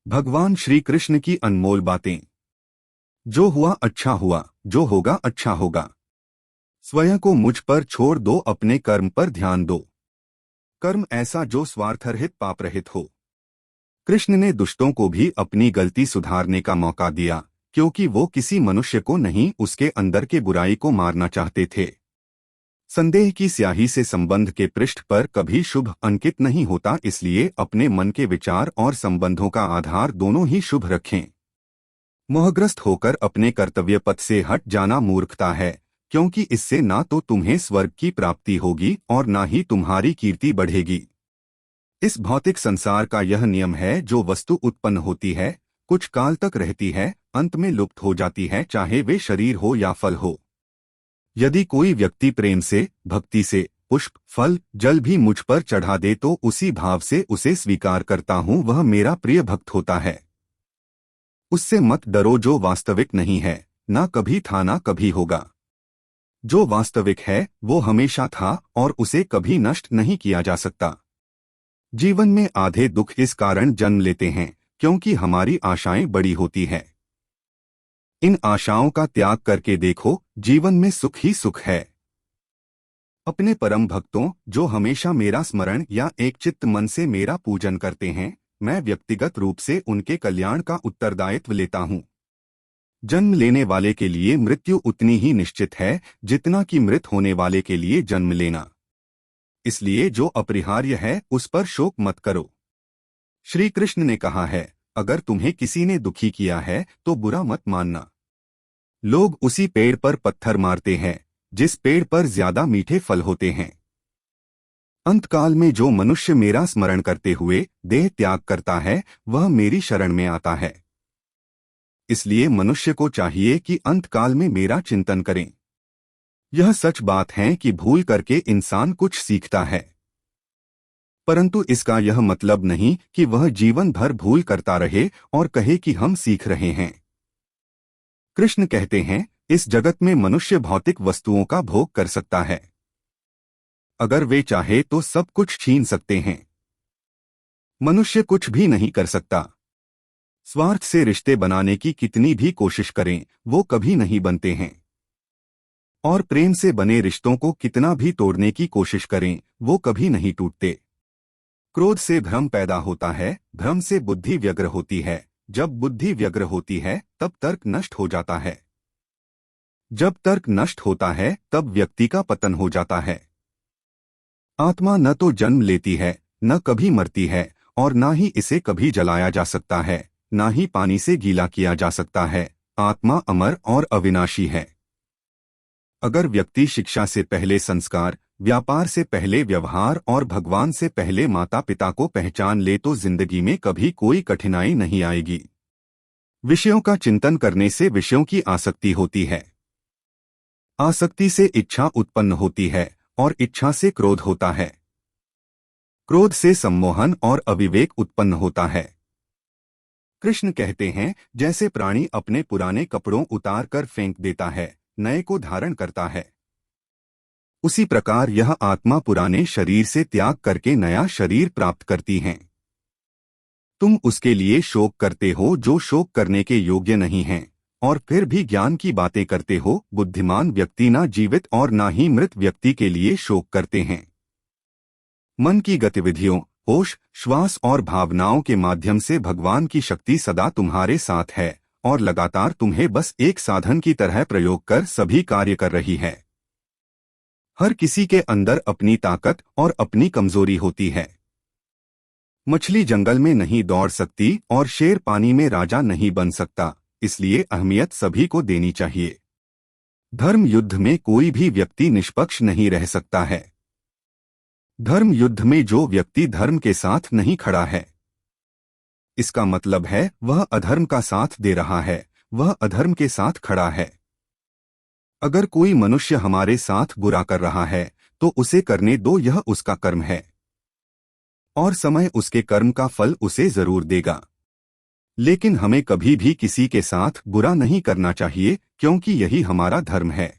भगवान श्री कृष्ण की अनमोल बातें। जो हुआ अच्छा हुआ, जो होगा अच्छा होगा। स्वयं को मुझ पर छोड़ दो, अपने कर्म पर ध्यान दो। कर्म ऐसा जो स्वार्थरहित पापरहित हो। कृष्ण ने दुष्टों को भी अपनी गलती सुधारने का मौका दिया, क्योंकि वो किसी मनुष्य को नहीं, उसके अंदर के बुराई को मारना चाहते थे। संदेह की स्याही से संबंध के पृष्ठ पर कभी शुभ अंकित नहीं होता, इसलिए अपने मन के विचार और संबंधों का आधार दोनों ही शुभ रखें। मोहग्रस्त होकर अपने कर्तव्य पथ से हट जाना मूर्खता है, क्योंकि इससे ना तो तुम्हें स्वर्ग की प्राप्ति होगी और ना ही तुम्हारी कीर्ति बढ़ेगी। इस भौतिक संसार का यह नियम है, जो वस्तु उत्पन्न होती है, कुछ काल तक रहती है, अंत में लुप्त हो जाती है, चाहे वे शरीर हो या फल हो। यदि कोई व्यक्ति प्रेम से, भक्ति से पुष्प, फल, जल भी मुझ पर चढ़ा दे तो उसी भाव से उसे स्वीकार करता हूँ, वह मेरा प्रिय भक्त होता है। उससे मत डरो जो वास्तविक नहीं है, ना कभी था ना कभी होगा। जो वास्तविक है वो हमेशा था और उसे कभी नष्ट नहीं किया जा सकता। जीवन में आधे दुख इस कारण जन्म लेते हैं क्योंकि हमारी आशाएं बड़ी होती हैं। इन आशाओं का त्याग करके देखो, जीवन में सुख ही सुख है। अपने परम भक्तों, जो हमेशा मेरा स्मरण या एक चित्त मन से मेरा पूजन करते हैं, मैं व्यक्तिगत रूप से उनके कल्याण का उत्तरदायित्व लेता हूँ। जन्म लेने वाले के लिए मृत्यु उतनी ही निश्चित है जितना कि मृत होने वाले के लिए जन्म लेना। इसलिए जो अपरिहार्य है उस पर शोक मत करो। श्री कृष्ण ने कहा है, अगर तुम्हें किसी ने दुखी किया है तो बुरा मत मानना। लोग उसी पेड़ पर पत्थर मारते हैं जिस पेड़ पर ज्यादा मीठे फल होते हैं। अंतकाल में जो मनुष्य मेरा स्मरण करते हुए देह त्याग करता है, वह मेरी शरण में आता है। इसलिए मनुष्य को चाहिए कि अंतकाल में मेरा चिंतन करें। यह सच बात है कि भूल करके इंसान कुछ सीखता है, परंतु इसका यह मतलब नहीं कि वह जीवन भर भूल करता रहे और कहे कि हम सीख रहे हैं। कृष्ण कहते हैं, इस जगत में मनुष्य भौतिक वस्तुओं का भोग कर सकता है। अगर वे चाहे तो सब कुछ छीन सकते हैं। मनुष्य कुछ भी नहीं कर सकता। स्वार्थ से रिश्ते बनाने की कितनी भी कोशिश करें, वो कभी नहीं बनते हैं। और प्रेम से बने रिश्तों को कितना भी तोड़ने की कोशिश करें, वो कभी नहीं टूटते। क्रोध से भ्रम पैदा होता है, भ्रम से बुद्धि व्यग्र होती है, जब बुद्धि व्यग्र होती है तब तर्क नष्ट हो जाता है। जब तर्क नष्ट होता है तब व्यक्ति का पतन हो जाता है। आत्मा न तो जन्म लेती है, न कभी मरती है, और न ही इसे कभी जलाया जा सकता है, न ही पानी से गीला किया जा सकता है। आत्मा अमर और अविनाशी है। अगर व्यक्ति शिक्षा से पहले संस्कार, व्यापार से पहले व्यवहार और भगवान से पहले माता पिता को पहचान ले तो जिंदगी में कभी कोई कठिनाई नहीं आएगी। विषयों का चिंतन करने से विषयों की आसक्ति होती है। आसक्ति से इच्छा उत्पन्न होती है और इच्छा से क्रोध होता है। क्रोध से सम्मोहन और अविवेक उत्पन्न होता है। कृष्ण कहते हैं, जैसे प्राणी अपने पुराने कपड़ों उतार कर फेंक देता है, नए को धारण करता है, उसी प्रकार यह आत्मा पुराने शरीर से त्याग करके नया शरीर प्राप्त करती है। तुम उसके लिए शोक करते हो जो शोक करने के योग्य नहीं है, और फिर भी ज्ञान की बातें करते हो। बुद्धिमान व्यक्ति ना जीवित और ना ही मृत व्यक्ति के लिए शोक करते हैं। मन की गतिविधियों, होश, श्वास और भावनाओं के माध्यम से भगवान की शक्ति सदा तुम्हारे साथ है और लगातार तुम्हें बस एक साधन की तरह प्रयोग कर सभी कार्य कर रही है। हर किसी के अंदर अपनी ताकत और अपनी कमजोरी होती है। मछली जंगल में नहीं दौड़ सकती और शेर पानी में राजा नहीं बन सकता, इसलिए अहमियत सभी को देनी चाहिए। धर्म युद्ध में कोई भी व्यक्ति निष्पक्ष नहीं रह सकता है। धर्म युद्ध में जो व्यक्ति धर्म के साथ नहीं खड़ा है, इसका मतलब है वह अधर्म का साथ दे रहा है, वह अधर्म के साथ खड़ा है। अगर कोई मनुष्य हमारे साथ बुरा कर रहा है तो उसे करने दो, यह उसका कर्म है और समय उसके कर्म का फल उसे जरूर देगा। लेकिन हमें कभी भी किसी के साथ बुरा नहीं करना चाहिए, क्योंकि यही हमारा धर्म है।